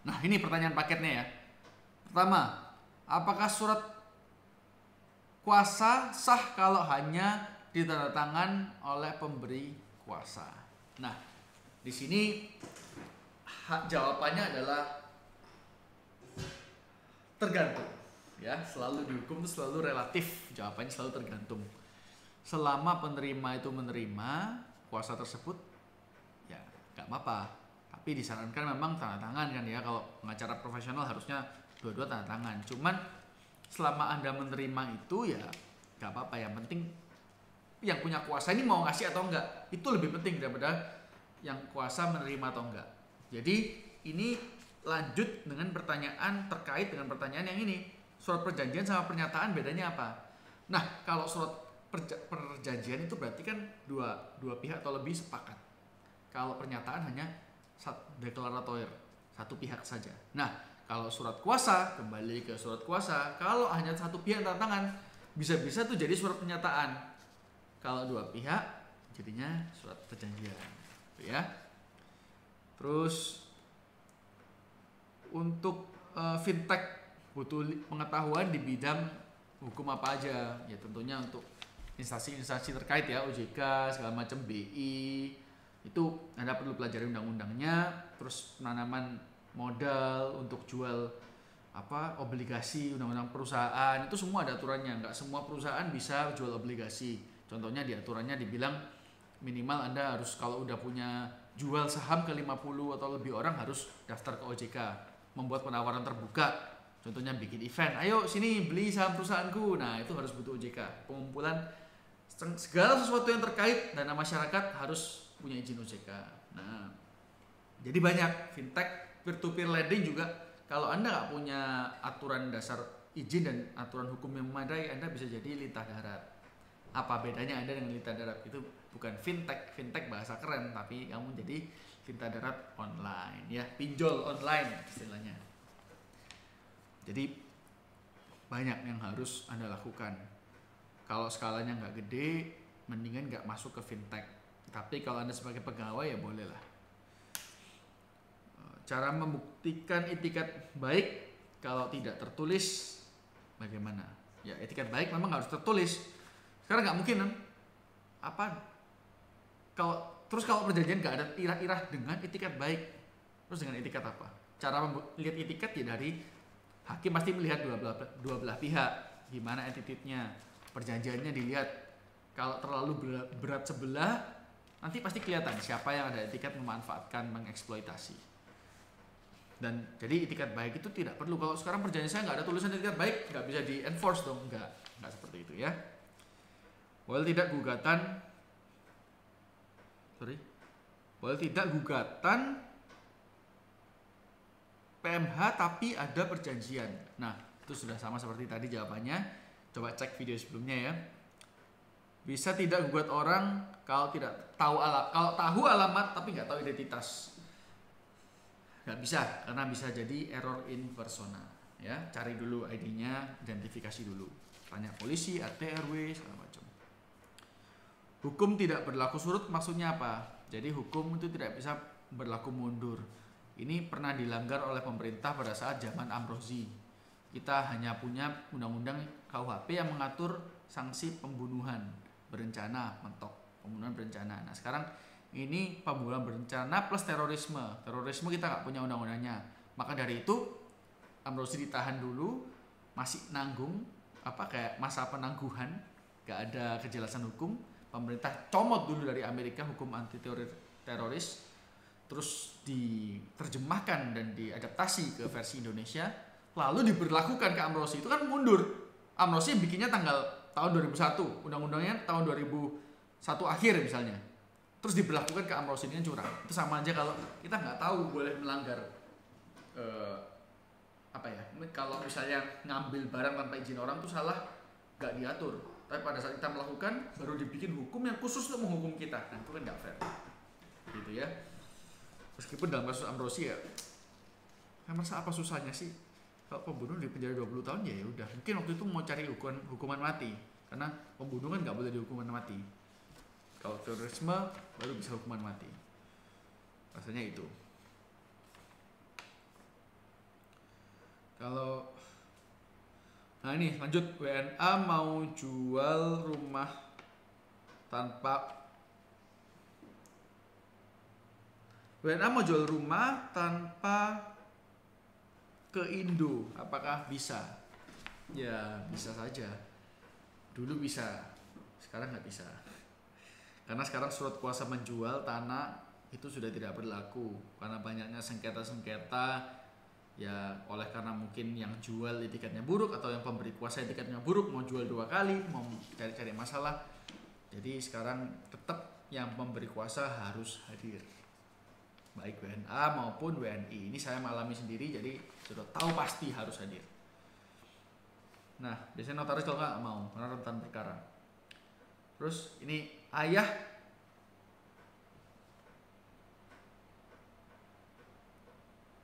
Nah, ini pertanyaan paketnya ya. Pertama, apakah surat kuasa sah kalau hanya ditandatangan oleh pemberi kuasa? Nah, di sini jawabannya adalah tergantung. Ya, selalu dihukum itu selalu relatif. Jawabannya selalu tergantung. Selama penerima itu menerima kuasa tersebut, ya nggak apa-apa. Tapi disarankan memang tanda tangan kan ya. Kalau pengacara profesional harusnya dua-dua tanda tangan. Cuman selama Anda menerima itu ya nggak apa-apa. Yang penting yang punya kuasa ini mau ngasih atau enggak, itu lebih penting daripada yang kuasa menerima atau enggak. Jadi ini lanjut dengan pertanyaan terkait dengan pertanyaan yang ini. Surat perjanjian sama pernyataan bedanya apa? Nah, kalau surat perjanjian itu berarti kan dua pihak atau lebih sepakat. Kalau pernyataan hanya deklaratoir, satu pihak saja. Nah, kalau surat kuasa, kembali ke surat kuasa, kalau hanya satu pihak tanda tangan, bisa-bisa tuh jadi surat pernyataan. Kalau dua pihak, jadinya surat perjanjian, ya. Terus untuk fintech butuh pengetahuan di bidang hukum apa aja? Ya tentunya untuk instansi-instansi terkait ya, OJK segala macam, BI, itu Anda perlu pelajari undang-undangnya. Terus penanaman modal untuk jual obligasi, undang-undang perusahaan, itu semua ada aturannya. Nggak semua perusahaan bisa jual obligasi. Contohnya di aturannya dibilang minimal Anda harus kalau udah punya jual saham ke 50 atau lebih orang harus daftar ke OJK, membuat penawaran terbuka. Contohnya bikin event, ayo sini beli saham perusahaanku. Nah, itu harus butuh OJK. Pengumpulan segala sesuatu yang terkait dana masyarakat harus punya izin OJK. Nah, jadi banyak fintech, peer-to-peer lending juga. Kalau Anda nggak punya aturan dasar izin dan aturan hukum yang memadai, Anda bisa jadi lintah darat. Apa bedanya Anda dengan lintah darat? Itu bukan fintech, fintech bahasa keren, tapi kamu jadi lintah darat online, ya, pinjol online istilahnya. Jadi banyak yang harus Anda lakukan. Kalau skalanya nggak gede, mendingan nggak masuk ke fintech. Tapi kalau Anda sebagai pegawai ya bolehlah. Cara membuktikan itikat baik kalau tidak tertulis bagaimana? Ya, itikat baik memang harus tertulis. Sekarang nggak mungkin kan? Kalau perjanjian nggak ada irah-irah dengan itikat baik, terus dengan itikat apa? Cara melihat itikat ya dari hakim pasti melihat dua belah pihak, gimana attitude-nya, perjanjiannya dilihat. Kalau terlalu berat sebelah, nanti pasti kelihatan siapa yang ada itikat memanfaatkan, mengeksploitasi. Dan jadi itikat baik itu tidak perlu. Kalau sekarang perjanjian saya nggak ada tulisan itikat baik, nggak bisa di enforce dong, nggak seperti itu ya. Boleh tidak gugatan PMH tapi ada perjanjian. Nah, itu sudah sama seperti tadi jawabannya. Coba cek video sebelumnya ya. Bisa tidak gugat orang kalau tahu alamat tapi nggak tahu identitas. Nggak bisa, karena bisa jadi error in persona. Ya, cari dulu ID-nya, identifikasi dulu. Tanya polisi, RT, RW, segala macam. Hukum tidak berlaku surut maksudnya apa? Jadi hukum itu tidak bisa berlaku mundur. Ini pernah dilanggar oleh pemerintah pada saat zaman Amrozi. Kita hanya punya undang-undang KUHP yang mengatur sanksi pembunuhan berencana, pembunuhan berencana. Nah, sekarang ini pembunuhan berencana plus terorisme. Terorisme kita nggak punya undang-undangnya. Maka dari itu Amrozi ditahan dulu, masih nanggung kayak masa penangguhan, nggak ada kejelasan hukum. Pemerintah comot dulu dari Amerika hukum anti teroris, terus diterjemahkan dan diadaptasi ke versi Indonesia, lalu diberlakukan ke Amrozi. Itu kan mundur. Amrozi bikinnya tahun 2001, undang-undangnya tahun 2001 akhir misalnya, terus diberlakukan ke Amrozi, ini curang. Itu sama aja kalau kita nggak tahu boleh melanggar kalau misalnya ngambil barang tanpa izin orang tuh salah, nggak diatur. Tapi pada saat kita melakukan, baru dibikin hukum yang khusus untuk menghukum kita. Nah, itu kan nggak fair, gitu ya. Meskipun dalam kasus Amrozi ya, merasa apa susahnya sih? Kalau pembunuh di penjara 20 tahun ya udah. Mungkin waktu itu mau cari hukuman mati, karena pembunuh kan nggak boleh dihukuman mati. Kalau terorisme baru bisa hukuman mati. Rasanya itu. Kalau nah ini lanjut, WNA mau jual rumah tanpa ke Indo, apakah bisa? Ya bisa saja. Dulu bisa, sekarang nggak bisa. Karena sekarang surat kuasa menjual tanah itu sudah tidak berlaku karena banyaknya sengketa-sengketa ya, oleh karena mungkin yang jual etiketnya buruk atau yang pemberi kuasa etiketnya buruk, mau jual 2 kali, mau cari-cari masalah. Jadi sekarang tetap yang pemberi kuasa harus hadir, baik WNA maupun WNI. Ini saya mengalami sendiri, jadi sudah tahu pasti harus hadir. Nah, biasanya notaris kalau nggak mau karena rentan perkara. Terus ini ayah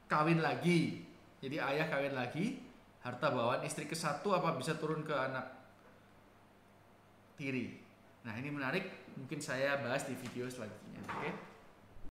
kawin lagi. Jadi ayah kawin lagi, harta bawaan istri ke-1 apa bisa turun ke anak tiri? Nah, ini menarik, mungkin saya bahas di video selanjutnya. Oke.